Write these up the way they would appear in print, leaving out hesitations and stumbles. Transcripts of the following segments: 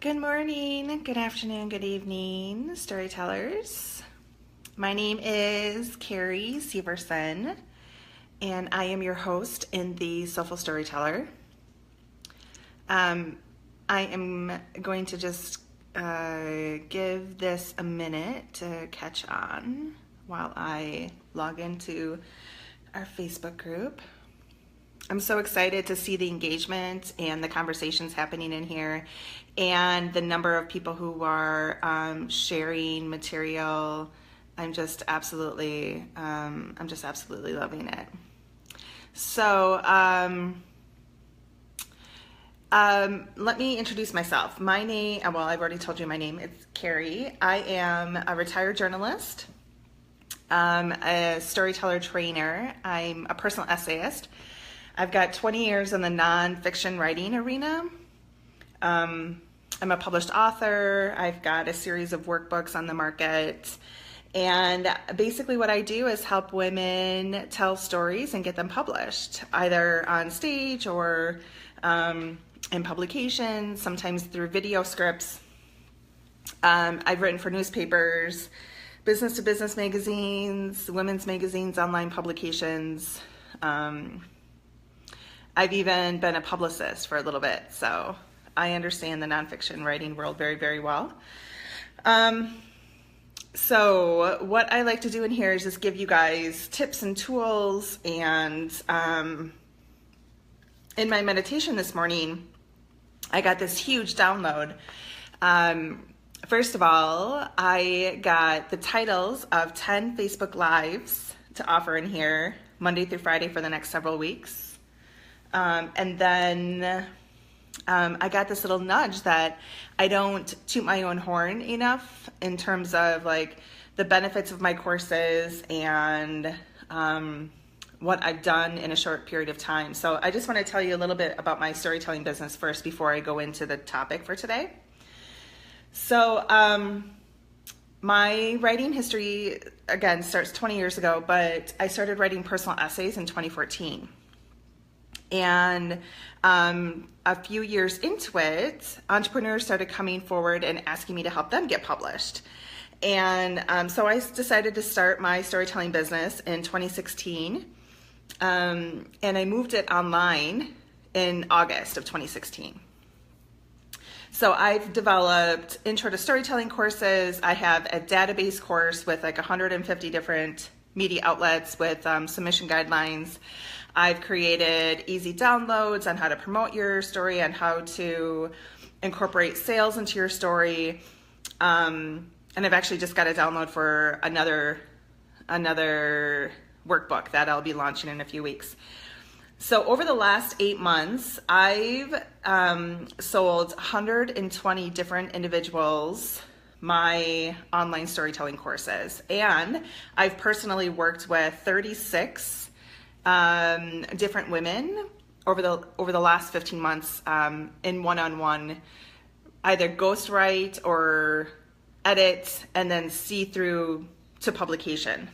Good morning, good afternoon, good evening, storytellers. My name is Carrie Severson, and I am your host in the Soulful Storyteller. I am going to just give this a minute to catch on while I log into our Facebook group. I'm so excited to see the engagement and the conversations happening in here and the number of people who are sharing material. I'm just absolutely loving it. So let me introduce myself. My name, well, I've already told you my name. It's Carrie. I am a retired journalist, a storyteller trainer. I'm a personal essayist. I've got 20 years in the nonfiction writing arena. I'm a published author. I've got a series of workbooks on the market. And basically what I do is help women tell stories and get them published, either on stage or in publications, sometimes through video scripts. I've written for newspapers, business-to-business magazines, women's magazines, online publications. I've even been a publicist for a little bit, so I understand the nonfiction writing world very, very well. So what I like to do in here is just give you guys tips and tools, and in my meditation this morning, I got this huge download. First of all, I got the titles of 10 Facebook Lives to offer in here Monday through Friday for the next several weeks. And then I got this little nudge that I don't toot my own horn enough in terms of like the benefits of my courses and what I've done in a short period of time. So I just want to tell you a little bit about my storytelling business first before I go into the topic for today. So my writing history, again, starts 20 years ago, but I started writing personal essays in 2014. And a few years into it, entrepreneurs started coming forward and asking me to help them get published. And so I decided to start my storytelling business in 2016. And I moved it online in August of 2016. So I've developed intro to storytelling courses. I have a database course with like 150 different media outlets with submission guidelines. I've created easy downloads on how to promote your story, on how to incorporate sales into your story. And I've actually just got a download for another workbook that I'll be launching in a few weeks. So over the last 8 months, I've sold 120 different individuals my online storytelling courses. And I've personally worked with 36 different women over the last 15 months in one-on-one, either ghostwrite or edit and then see through to publication.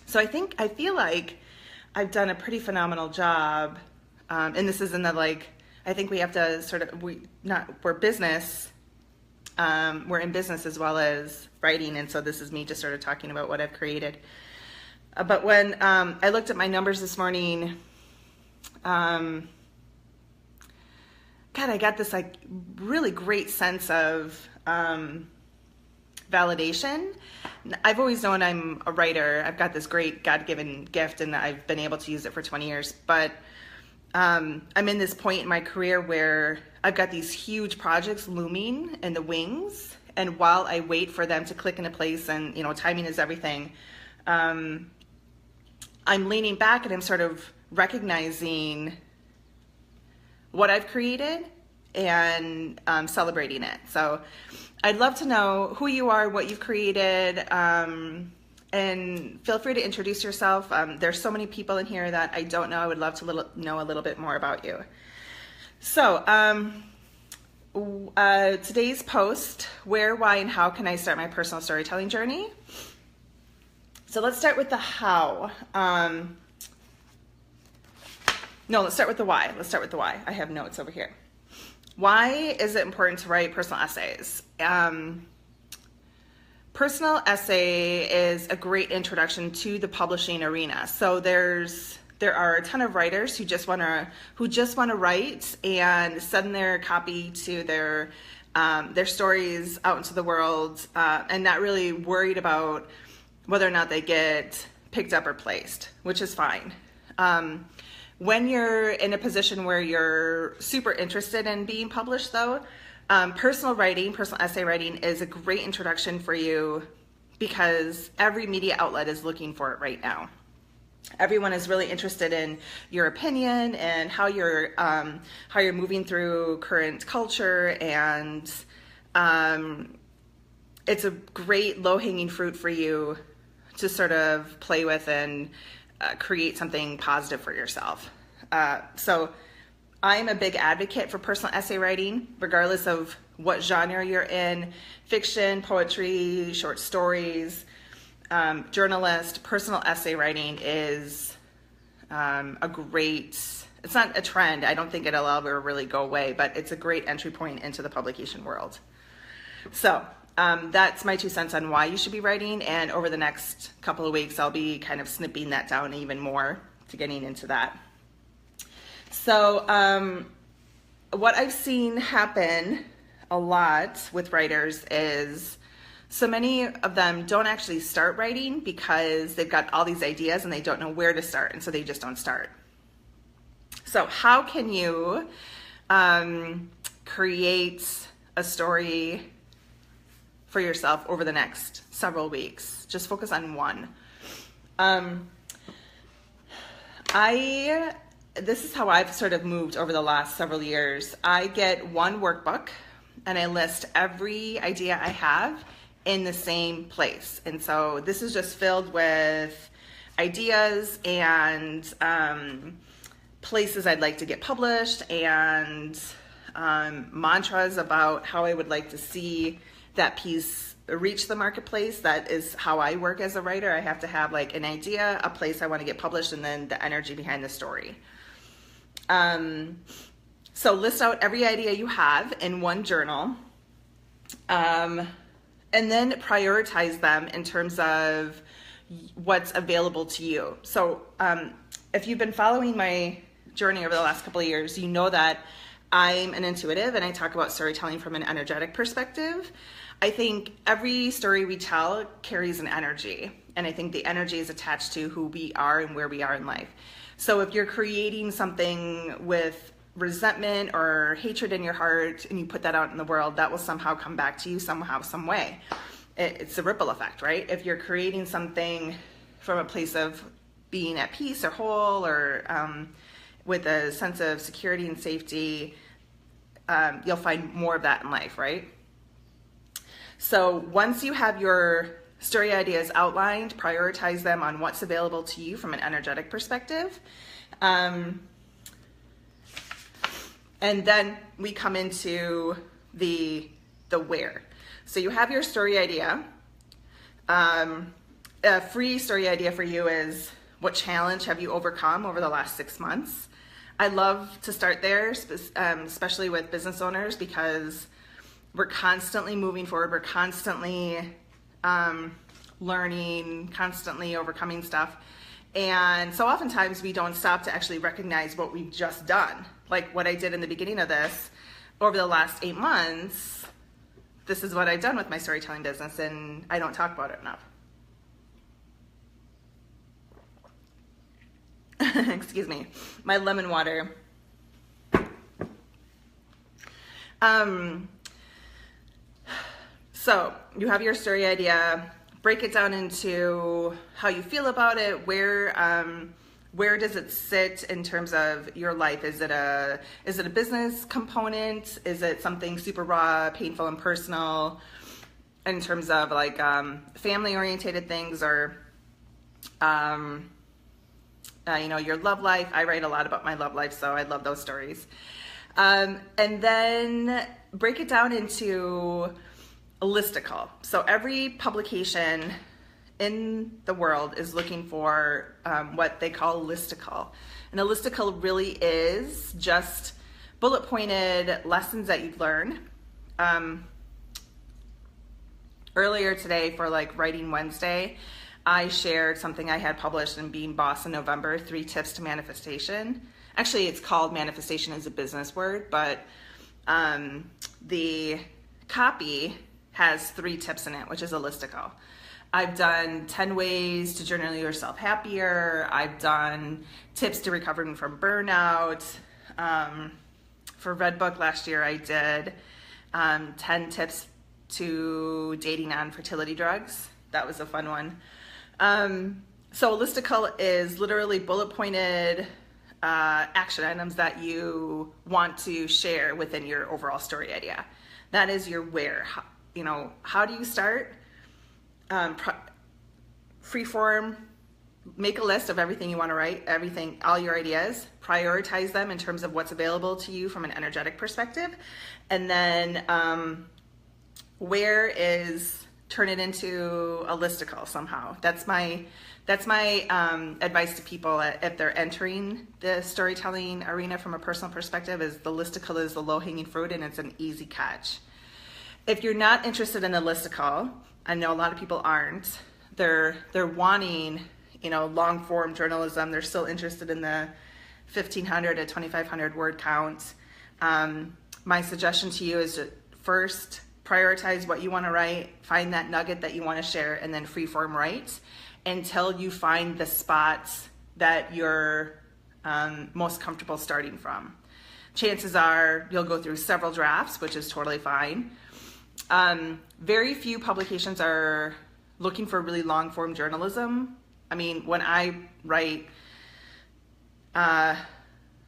So I feel like I've done a pretty phenomenal job, and this is in the like, I think we have to sort of, we're business, we're in business as well as writing, and so this is me just sort of talking about what I've created. But when I looked at my numbers this morning, God, I got this like really great sense of validation. I've always known I'm a writer. I've got this great God-given gift, and I've been able to use it for 20 years. But I'm in this point in my career where I've got these huge projects looming in the wings, and while I wait for them to click into place, and timing is everything, I'm leaning back and I'm sort of recognizing what I've created and celebrating it. So I'd love to know who you are, what you've created, and feel free to introduce yourself. There's so many people in here that I don't know. I would love to know a little bit more about you. So today's post, where, why, and how can I start my personal storytelling journey? So let's start with the how. No, let's start with the why. I have notes over here. Why is it important to write personal essays? Personal essay is a great introduction to the publishing arena. So there are a ton of writers who just want to write and send their copy to their stories out into the world, and not really worried about whether or not they get picked up or placed, which is fine. When you're in a position where you're super interested in being published, though, personal essay writing is a great introduction for you, because every media outlet is looking for it right now. Everyone is really interested in your opinion and how you're moving through current culture, and it's a great low-hanging fruit for you to sort of play with and create something positive for yourself. So I'm a big advocate for personal essay writing, regardless of what genre you're in: fiction, poetry, short stories, journalist. Personal essay writing is it's not a trend. I don't think it'll ever really go away, but it's a great entry point into the publication world. So that's my 2 cents on why you should be writing, and over the next couple of weeks I'll be kind of snipping that down even more to getting into that. So what I've seen happen a lot with writers is so many of them don't actually start writing because they've got all these ideas and they don't know where to start, and so they just don't start. So how can you create a story for yourself over the next several weeks? Just focus on one. This is how I've sort of moved over the last several years. I get one workbook and I list every idea I have in the same place. And so this is just filled with ideas and places I'd like to get published, and mantras about how I would like to see that piece reach the marketplace. That is how I work as a writer. I have to have like an idea, a place I want to get published, and then the energy behind the story. So list out every idea you have in one journal, and then prioritize them in terms of what's available to you. So if you've been following my journey over the last couple of years, you know that I'm an intuitive and I talk about storytelling from an energetic perspective. I think every story we tell carries an energy, and I think the energy is attached to who we are and where we are in life. So if you're creating something with resentment or hatred in your heart and you put that out in the world, that will somehow come back to you somehow, some way. It's a ripple effect, right? If you're creating something from a place of being at peace or whole, or with a sense of security and safety, you'll find more of that in life, right? So once you have your story ideas outlined, prioritize them on what's available to you from an energetic perspective. And then we come into the where. So you have your story idea. A free story idea for you is, what challenge have you overcome over the last 6 months? I love to start there, especially with business owners, because we're constantly moving forward. We're constantly learning, constantly overcoming stuff. And so oftentimes we don't stop to actually recognize what we've just done. Like what I did in the beginning of this, over the last 8 months, this is what I've done with my storytelling business, and I don't talk about it enough. Excuse me, my lemon water. So you have your story idea, break it down into how you feel about it, where does it sit in terms of your life? Is it a business component? Is it something super raw, painful, and personal in terms of like family oriented things, or your love life? I write a lot about my love life, so I love those stories. And then break it down into a listicle. So every publication in the world is looking for what they call a listicle. And a listicle really is just bullet pointed lessons that you'd learn. Earlier today for like Writing Wednesday, I shared something I had published in Being Boss in November, 3 Tips to Manifestation. Actually, it's called Manifestation as a Business Word, but the copy has 3 tips in it, which is a listicle. I've done 10 ways to journal yourself happier. I've done tips to recovering from burnout. For Redbook last year, I did 10 tips to dating on fertility drugs. That was a fun one. So a listicle is literally bullet pointed action items that you want to share within your overall story idea. That is your where. How do you start? Freeform, make a list of everything you want to write, all your ideas, prioritize them in terms of what's available to you from an energetic perspective, and then where is turn it into a listicle somehow. That's my advice to people if they're entering the storytelling arena from a personal perspective, is the listicle is the low-hanging fruit and it's an easy catch. If you're not interested in the listicle, I know a lot of people aren't, they're wanting, long form journalism, they're still interested in the 1,500 to 2,500 word count. My suggestion to you is to first prioritize what you want to write, find that nugget that you want to share, and then freeform write until you find the spots that you're most comfortable starting from. Chances are you'll go through several drafts, which is totally fine. Very few publications are looking for really long form journalism. I mean, when I write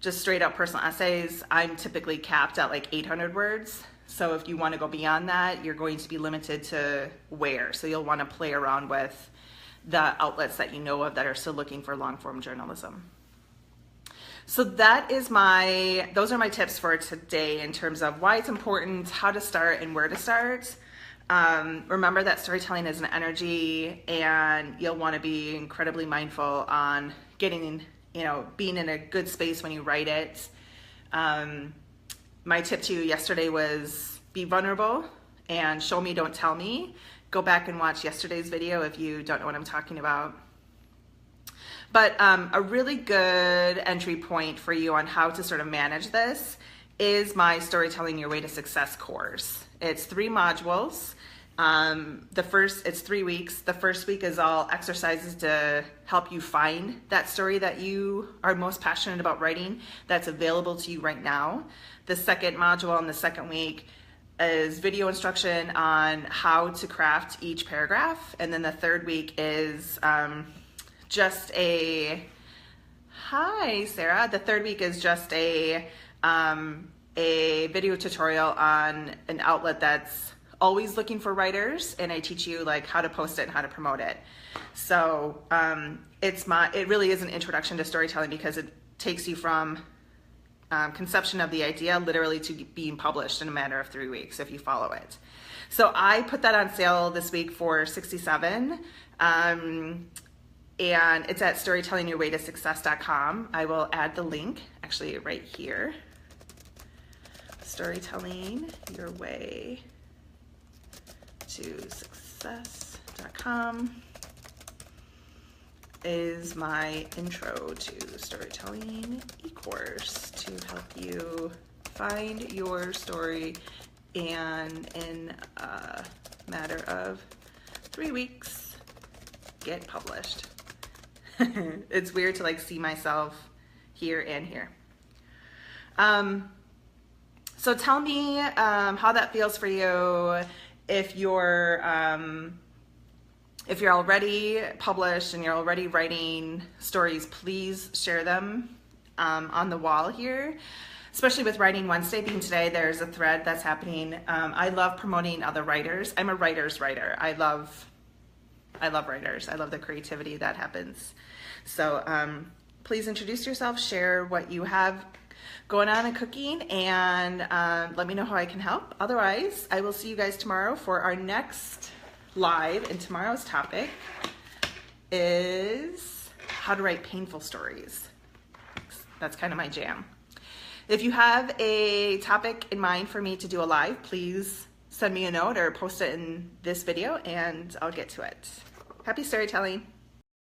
just straight up personal essays, I'm typically capped at like 800 words. So if you want to go beyond that, you're going to be limited to where. So you'll want to play around with the outlets that you know of that are still looking for long form journalism. So those are my tips for today in terms of why it's important, how to start, and where to start. Remember that storytelling is an energy, and you'll want to be incredibly mindful on being in a good space when you write it. My tip to you yesterday was be vulnerable and show me, don't tell me. Go back and watch yesterday's video if you don't know what I'm talking about. But a really good entry point for you on how to sort of manage this is my Storytelling Your Way to Success course. It's 3 modules. It's 3 weeks. The first week is all exercises to help you find that story that you are most passionate about writing that's available to you right now. The second module in the second week is video instruction on how to craft each paragraph. And then the third week is hi Sarah. The third week is just a video tutorial on an outlet that's always looking for writers, and I teach you like how to post it and how to promote it. So it really is an introduction to storytelling because it takes you from conception of the idea literally to being published in a matter of 3 weeks if you follow it. So I put that on sale this week for $67. And it's at storytellingyourwaytosuccess.com. I will add the link actually right here. Storytelling Your Way to Success.com is my intro to storytelling e-course to help you find your story and in a matter of 3 weeks get published. It's weird to like see myself here and here. So tell me how that feels for you. If you're already published and you're already writing stories, please share them on the wall here. Especially with Writing Wednesday being today, there's a thread that's happening. I love promoting other writers. I'm a writer's writer. I love writers. I love the creativity that happens. So please introduce yourself, share what you have going on and cooking, and let me know how I can help. Otherwise, I will see you guys tomorrow for our next live, and tomorrow's topic is how to write painful stories. That's kind of my jam. If you have a topic in mind for me to do a live, please send me a note or post it in this video and I'll get to it. Happy storytelling.